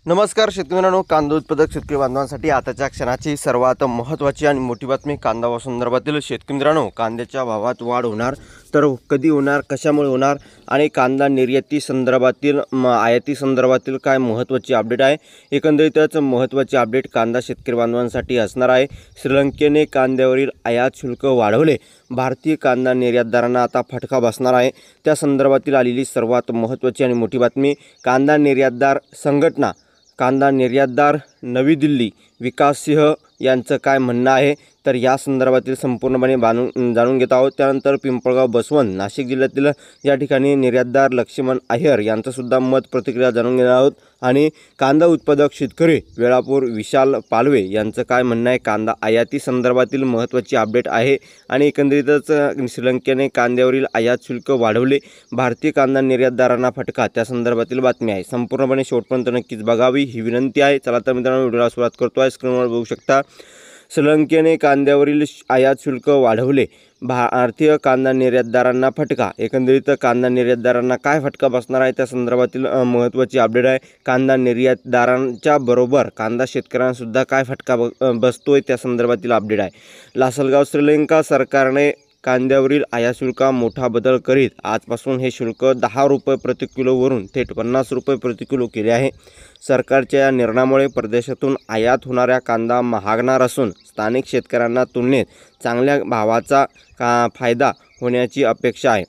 नमस्कार शेतकरी मित्रांनो, कांदा उत्पादक शेतकरी बांधवांसाठी आताच्या क्षणाची सर्वात महत्त्वाची आणि मोठी बातमी कांदा संदर्भातील. शेतकरी मित्रांनो, कांद्याच्या भावात वाढ होणार तर कधी होणार, कशामुळे होणार आणि कांदा निर्याती संदर्भातील आयाती संदर्भातील काय महत्त्वाची अपडेट आहे. एकंदरीतच महत्त्वाची अपडेट कांदा शेतकरी बांधवांसाठी असणार आहे. श्रीलंकेने कांद्यावरील आयात शुल्क वाढवले, भारतीय कांदा निर्यातदारांना आता फटका बसणार आहे. त्या संदर्भातील आलेली सर्वात महत्त्वाची आणि मोठी बातमी. कांदा निर्यातदार संघटना, कांदा निर्यातदार नवी दिल्ली, विकास सिंह यांचं काय म्हणणं आहे तर या संदर्भातील संपूर्णपणे जाणून घेत आहोत. त्यानंतर पिंपळगाव बसवंत नाशिक जिल्ह्यातील या ठिकाणी निर्यातदार लक्ष्मण अय्यर यांचं सुद्धा मत प्रतिक्रिया जाणून घेणार आहोत. आणि कांदा उत्पादक शेतकरी वेळापूर विशाल पालवे यांचं काय म्हणणं आहे. कांदा आयाती संदर्भातील महत्त्वाची अपडेट आहे. आणि एकंदरीतच श्रीलंकेने कांद्यावरील आयात शुल्क वाढवले, भारतीय कांदा निर्यातदारांना फटका, त्या संदर्भातील बातमी आहे. संपूर्णपणे शेवटपर्यंत नक्कीच बघावी ही विनंती आहे. चला तर मित्रांनो, व्हिडिओला सुरुवात करतो आहे. स्क्रीनवर बघू शकता, श्रीलंकेने कांद्यावरील आयात शुल्क वाढवले, भारतीय कांदा निर्यातदारांना फटका. एकंदरीत कांदा निर्यातदारांना काय फटका बसणार आहे त्या संदर्भातील महत्त्वाची अपडेट आहे. कांदा निर्यातदारांच्या बरोबर कांदा शेतकऱ्यांना सुद्धा काय फटका बसतोय त्या संदर्भातील अपडेट आहे. लासलगाव श्रीलंका सरकारने कांद्यावरील आयात शुल्कात मोठा बदल करीत आजपासून हे शुल्क 10 रुपये प्रति किलोवरून थेट 50 रुपये प्रति किलो केले आहे. सरकारच्या या निर्णयामुळे परदेशातून आयात होणाऱ्या कांदा महागणार असून स्थानिक शेतकऱ्यांना तुलनेत चांगल्या भावाचा फायदा होण्याची अपेक्षा आहे.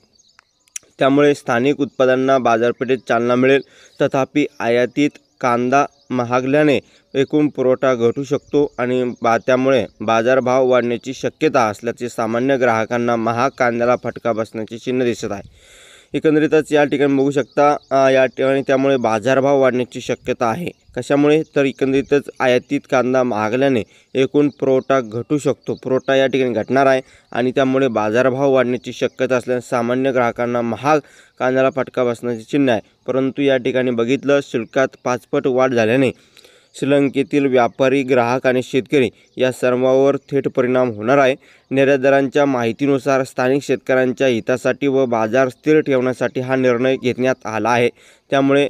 त्यामुळे स्थानिक उत्पादनांना बाजारपेठेत चालना मिळेल. तथापि आयातीत कांदा महागल्याने एकूण पुरवठा घटू शकतो आणि त्यामुळे बाजारभाव वाढण्याची शक्यता असल्याचे सामान्य ग्राहकांना महाग कांद्याला फटका बसण्याचे चिन्ह दिसत आहे. एकंदरीतच या ठिकाणी बघू शकता, या ठिकाणी त्यामुळे बाजारभाव वाढण्याची शक्यता आहे. कशामुळे तर एकंदरीतच आयातीत कांदा महागल्याने एकूण पुरवठा घटू शकतो, पुरवठा या ठिकाणी घटणार आहे आणि त्यामुळे बाजारभाव वाढण्याची शक्यता असल्याने सामान्य ग्राहकांना महाग कांद्याला फटका बसण्याचे चिन्ह आहे. परंतु या ठिकाणी बघितलं, शुल्कात 5 पट वाढ झाल्याने श्रीलंकेतील व्यापारी, ग्राहक आणि शेतकरी या सर्वांवर थेट परिणाम होणार आहे. निर्यातदारांच्या माहितीनुसार स्थानिक शेतकऱ्यांच्या हितासाठी व बाजार स्थिर ठेवण्यासाठी हा निर्णय घेण्यात आला आहे. त्यामुळे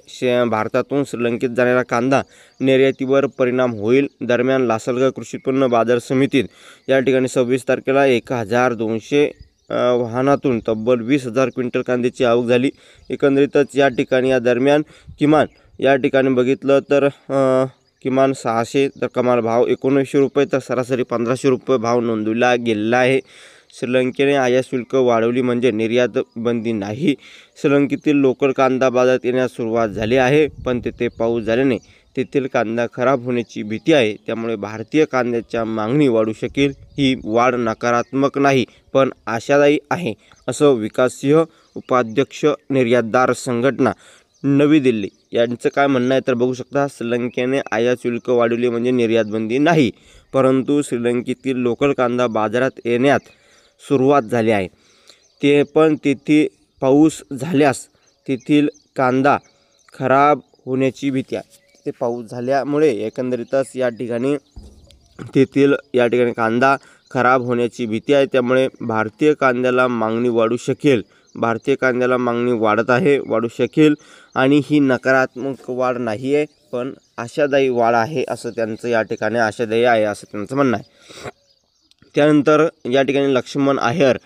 भारतातून श्रीलंकेत जाणारा कांदा निर्यातीवर परिणाम होईल. दरम्यान लासलगाव कृषी उत्पन्न बाजार समितीत या ठिकाणी 26 तारखेला 1200 वाहनातून तब्बल 20,000 क्विंटल कांद्याची आवक झाली. एकंदरीतच या ठिकाणी या दरम्यान किमान या ठिकाणी बघितलं तर किमान 600 तर कमाल भाव 1900 रुपये तर सरासरी 1500 रुपये भाव नोंदवला गेलेला आहे. श्रीलंकेने आयात शुल्क वाढवली म्हणजे निर्यात बंदी नाही. श्रीलंकेतील लोकल कांदा बाजारात येण्यास सुरुवात झाली आहे, पण तेथे पाऊस झाल्याने तेथील कांदा खराब होण्याची भीती आहे. त्यामुळे भारतीय कांद्याच्या मागणी वाढू शकेल. ही वाढ नकारात्मक नाही पण आशादायी आहे, असं विकास सिंह, उपाध्यक्ष निर्यातदार संघटना नवी दिल्ली यांचं काय म्हणणं आहे तर बघू शकता. श्रीलंकेने आयात शुल्क वाढवले म्हणजे निर्यात बंदी नाही, परंतु श्रीलंकेतील लोकल कांदा बाजारात येण्यास सुरुवात झाली आहे. ते पण तेथे पाऊस झाल्यास तेथील कांदा खराब होण्याची भीती आहे. ते पाऊस झाल्यामुळे एकंदरीतच या ठिकाणी तेथील कांदा खराब होण्याची भीती आहे. त्यामुळे भारतीय कांद्याला मागणी वाढू शकेल. भारतीय कांद्याला मागणी वाढत आहे, वाढू शकेल आणि ही नकारात्मक वाढ नाही आहे पण आशादायी वाढ आहे असं त्यांचं या ठिकाणी आशादायी आहे असं त्यांचं म्हणणं आहे. त्यानंतर या ठिकाणी लक्ष्मण अय्यर,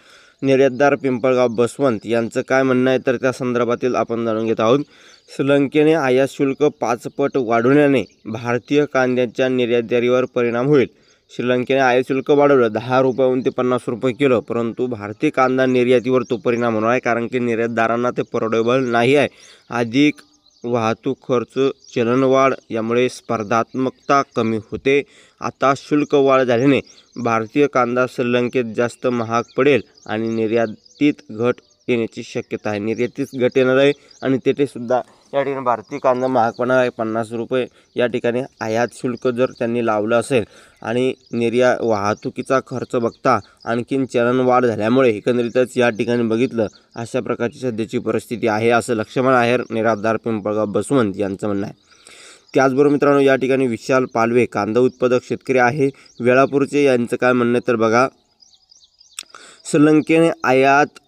निर्यातदार पिंपळगाव बसवंत यांचं काय म्हणणं आहे तर त्या संदर्भातील आपण जाणून घेत आहोत. श्रीलंकेने आयात शुल्क 5 पट वाढवण्याने भारतीय कांद्याच्या निर्यातदारीवर परिणाम होईल. श्रीलंकेने आयात शुल्क वाढवलं 10 रुपयाहून ते 50 रुपये किलो, परंतु भारतीय कांदा निर्यातीवर तो परिणाम होणार आहे कारण की निर्यातदारांना ते परवडेबल नाही आहे. अधिक वाहतूक खर्च, चलनवाढ यामुळे स्पर्धात्मकता कमी होते. आता शुल्क वाढ झाल्याने भारतीय कांदा श्रीलंकेत जास्त महाग पडेल आणि निर्यातीत घट येण्याची शक्यता आहे. निर्यातीत घट येणार आहे आणि तेथे सुद्धा या ठिकाणी भारतीय कांदा महाग पडणार आहे. 50 रुपये या ठिकाणी आयात शुल्क जर त्यांनी लावलं असेल आणि वाहतुकीचा खर्च बघता आणखीन चलनवाढ झाल्यामुळे एकंदरीतच या ठिकाणी बघितलं अशा प्रकारची सध्याची परिस्थिती आहे असं लक्ष्मण अय्यर, निर्यातदार पिंपळगाव बसवंत यांचं म्हणणं आहे. त्याचबरोबर मित्रांनो, या ठिकाणी विशाल पालवे, कांदा उत्पादक शेतकरी आहे, वेळापूरचे, यांचं काय म्हणणं तर बघा. श्रीलंकेने आयात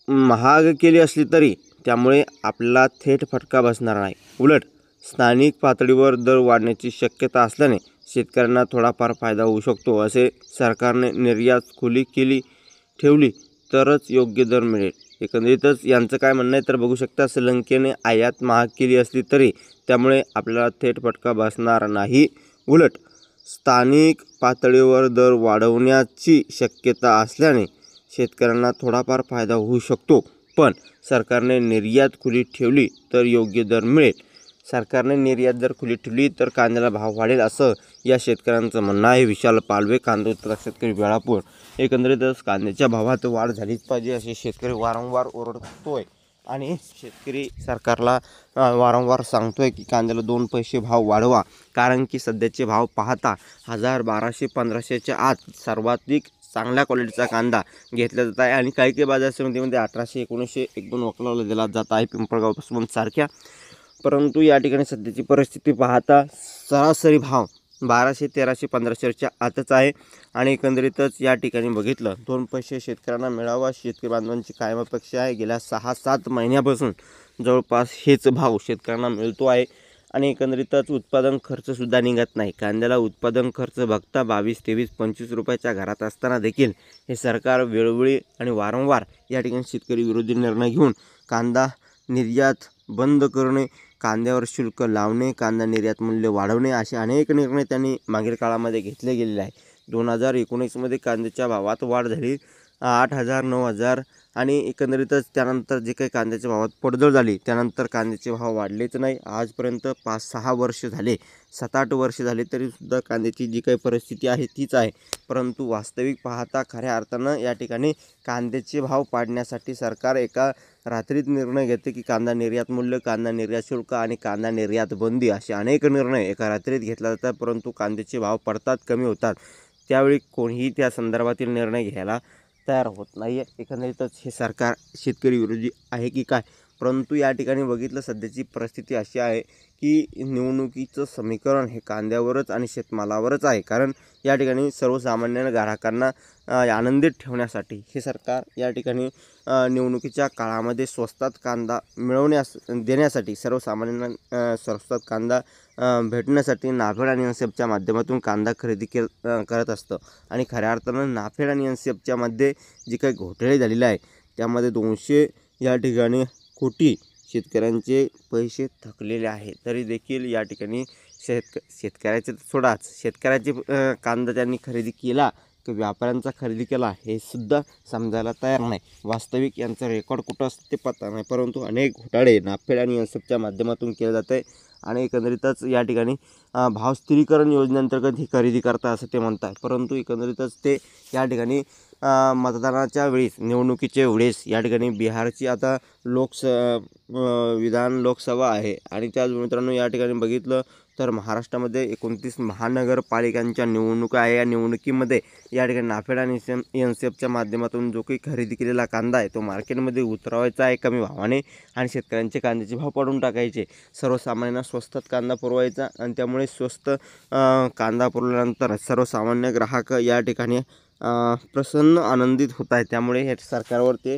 महाग केली असली तरी त्यामुळे आपला थेट फटका बसणार नाही. उलट स्थानिक पातळीवर दर वाढण्याची शक्यता असल्याने शेतकऱ्यांना थोडाफार फायदा होऊ शकतो. असे सरकारने निर्यात खुली ठेवली तरच योग्य दर मिळेल. एकंदरीतच यांचं काय म्हणणं आहे तर बघू शकता, श्रीलंकेने आयात महाग केली असली तरी त्यामुळे आपल्याला थेट फटका बसणार नाही. उलट स्थानिक पातळीवर दर वाढवण्याची शक्यता असल्याने शेतकऱ्यांना थोडाफार फायदा होऊ शकतो. पण सरकारने निर्यात खुली ठेवली तर योग्य दर मिळेल. सरकारने निर्यात जर खुली ठेवली तर कांद्याला भाव वाढेल असं या शेतकऱ्यांचं म्हणणं आहे. विशाल पालवे, कांदा उत्पादक शेतकरी, वेळापूर. एकंदरीतच कांद्याच्या भावात वाढ झालीच पाहिजे असे शेतकरी वारंवार ओरडतोय आणि शेतकरी सरकारला वारंवार सांगतोय की कांद्याला 2 पैसे भाव वाढवा. कारण की सध्याचे भाव पाहता 1000, 1200, 1500च्या आत सर्वाधिक चांगल्या क्वालिटीचा कांदा घेतला जात आहे आणि काही बाजार समितीमध्ये 1800, 1900, 1-2 वकलाला दिला जात आहे, पिंपळगाव पासून सारख्या. परंतु या ठिकाणी सध्याची परिस्थिती पाहता सरासरी भाव 1200, 1300, 1500च्या आतच आहे आणि एकंदरीतच या ठिकाणी बघितलं 2 पैसे शेतकऱ्यांना मिळावा शेतकरी बांधवांची कायम अपेक्षा आहे. गेल्या 6-7 महिन्यापासून जवळपास हेच भाव शेतकऱ्यांना मिळतो आहे आणि एकंदरीतच उत्पादन खर्चसुद्धा निघत नाही. कांद्याला उत्पादन खर्च बघता 22, 23, 25 रुपयाच्या घरात असताना देखील हे सरकार वेळोवेळी आणि वारंवार या ठिकाणी शेतकरी विरोधी निर्णय घेऊन कांदा निर्यात बंद करणे, कांद्यावर शुल्क लावणे, कांदा निर्यात मूल्य वाढवणे असे अनेक निर्णय त्यांनी मागील काळामध्ये घेतले गेलेले आहे. 2019मध्ये कांद्याच्या भावात वाढ झाली 8,000, 9,000 आणि एकंदरीतच त्यानंतर जे काही कांद्याच्या भावात पडझड झाली त्यानंतर कांद्याचे भाव वाढलेच नाही. आजपर्यंत 5-6 वर्ष झाले, 7-8 वर्ष झाले तरीसुद्धा कांद्याची जी काही परिस्थिती आहे तीच आहे. परंतु वास्तविक पाहता खऱ्या अर्थानं या ठिकाणी कांद्याचे भाव पाडण्यासाठी सरकार एका रात्रीत निर्णय घेते की कांदा निर्यात मूल्य, कांदा निर्यात शुल्क आणि कांदा निर्यात बंदी असे अनेक निर्णय एका रात्रीत घेतला जातात. परंतु कांद्याचे भाव पडतात, कमी होतात. त्यावेळी कोणीही त्या संदर्भातील निर्णय घ्यायला तयार होत नाही आहे. एकंदरीतच हे सरकार शेतकरी विरोधी आहे की काय? परंतु या ठिकाणी बघितलं सध्याची परिस्थिती अशी आहे की निवडणुकीचं समीकरण हे कांद्यावरच आणि शेतमालावरच आहे. कारण या ठिकाणी सर्वसामान्य ग्राहकांना आनंदित ठेवण्यासाठी हे सरकार या ठिकाणी निवडणुकीच्या काळामध्ये स्वस्तात कांदा देण्यासाठी सर्वसामान्यांना स्वस्तात कांदा भेटण्यासाठी नाफेड आणि एनसीएफच्या माध्यमातून कांदा खरेदी करत असतं आणि खऱ्या अर्थानं नाफेड आणि एनसीएफच्या मध्ये जे काही घोटाळे झालेले आहे त्यामध्ये 200 या ठिकाणी कोटी शेतकऱ्यांचे पैसे थकलेले आहे. तरी देखील या ठिकाणी शेतकऱ्याचे सोडाच शेतकऱ्याचे कांदा त्यांनी खरेदी केला की व्यापाऱ्यांचा खरेदी केला हे सुद्धा समजायला तयार नाही. वास्तविक यांचा रेकॉर्ड कुठं असतं ते पत्ता नाही. परंतु अनेक घोटाळे नाफेड आणि एनसीएफच्या माध्यमातून केले जात आहे आणि एकंदरीतच या ठिकाणी भाव स्थिरीकरण योजनेअंतर्गत ही खरेदी करता असं ते म्हणतात. परंतु एकंदरीतच ते या ठिकाणी मतदानाच्या वेळेस निवडणुकीच्या वेळेस या ठिकाणी बिहारची आता विधान लोकसभा आहे आणि त्याच मित्रांनो या ठिकाणी बघितलं तर महाराष्ट्रामध्ये 29 महानगरपालिकांच्या निवडणुका आहे. या निवडणुकीमध्ये या ठिकाणी नाफेड आणि एनसीएफच्या माध्यमातून जो काही खरेदी केलेला कांदा आहे तो मार्केटमध्ये उतरवायचा आहे कमी भावाने आणि शेतकऱ्यांचे कांद्याचे भाव पाडून टाकायचे. सर्वसामान्यांना स्वस्तात कांदा पुरवायचा आणि त्यामुळे स्वस्त कांदा पुरवल्यानंतर सर्वसामान्य ग्राहक या ठिकाणी प्रसन्न आनंदित होत आहे. त्यामुळे हे सरकारवर ते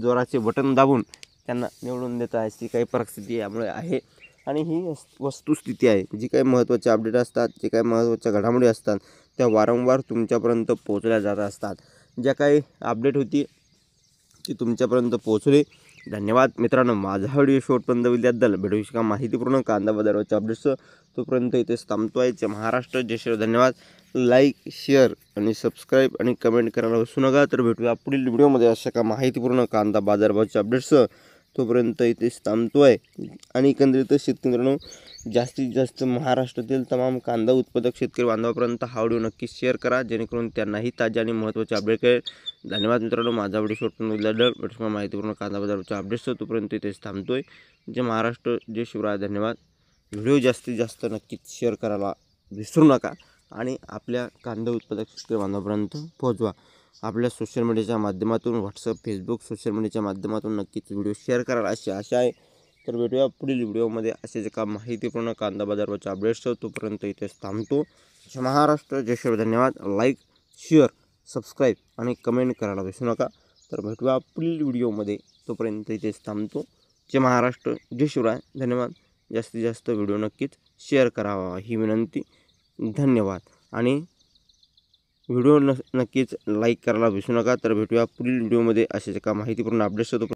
जोराचे बटन दाबून त्यांना निवडून देत आहे अशी काही परिस्थिती यामुळे आहे आणि ही वस्तुस्थिती आहे. जी काही महत्त्वाचे अपडेट असतात, जे काही महत्त्वाच्या घडामोडी असतात त्या वारंवार तुमच्यापर्यंत पोहोचल्या जात असतात. ज्या काही अपडेट होती ती तुमच्यापर्यंत पोहोचली. धन्यवाद मित्रांनो. माझा व्हिडिओ शेवटपर्यंत बघितल्याबद्दल भेटू का माहितीपूर्ण कांदा बाजाराच्या अपडेट्स तोपर्यंत इथेच थांबतोय. जय महाराष्ट्र, जय श्री. धन्यवाद. लाईक, शेअर आणि सबस्क्राईब आणि कमेंट करायला विसरू नका. तर भेटूया पुढील व्हिडिओमध्ये अशा का माहितीपूर्ण कांदा बाजारभावाचे अपडेट्स तोपर्यंत इथेच थांबतोय. आणि एकंदरीत शेतकरी मित्रांनो जास्तीत जास्त महाराष्ट्रातील तमाम कांदा उत्पादक शेतकरी बांधवापर्यंत हा व्हिडिओ नक्की शेअर करा जेणेकरून त्यांनाही ताजे आणि महत्त्वाचे अपडेट कळेल. धन्यवाद मित्रांनो. माझा व्हिडिओ शेवटपर्यंत बघितल्याबद्दल भेटू माहितीपूर्ण कांदा बाजाराच्या अपडेट्स तोपर्यंत इथेच थांबतोय. जय महाराष्ट्र, जय शिवराय. धन्यवाद. व्हिडिओ जास्तीत जास्त नक्कीच शेअर करायला विसरू नका आणि आपल्या कांदा उत्पादक शेतकरी बांधवापर्यंत पोहोचवा. आपल्या सोशल मीडियाच्या माध्यमातून व्हॉट्सअप, फेसबुक सोशल मीडियाच्या माध्यमातून नक्कीच व्हिडिओ शेअर कराल अशी आशा आहे. तर भेटूया पुढील व्हिडिओमध्ये असे जे का माहितीपूर्ण कांदा बाजाराच्या अपडेट्स तोपर्यंत इथेच थांबतो. जय महाराष्ट्र, जय शिवराय. धन्यवाद. लाईक, शेअर, सबस्क्राईब आणि कमेंट करायला विसरू नका. तर भेटूया पुढील व्हिडिओमध्ये तोपर्यंत इथेच थांबतो. जय महाराष्ट्र, जय शिवराय. धन्यवाद. जास्तीत जास्त व्हिडिओ नक्कीच शेअर करावा ही विनंती. धन्यवाद. आणि व्हिडिओ नक्कीच लाईक करायला विसरू नका. तर भेटूया पुढील व्हिडिओमध्ये अशाच एका माहितीपूर्ण अपडेट्स होतो.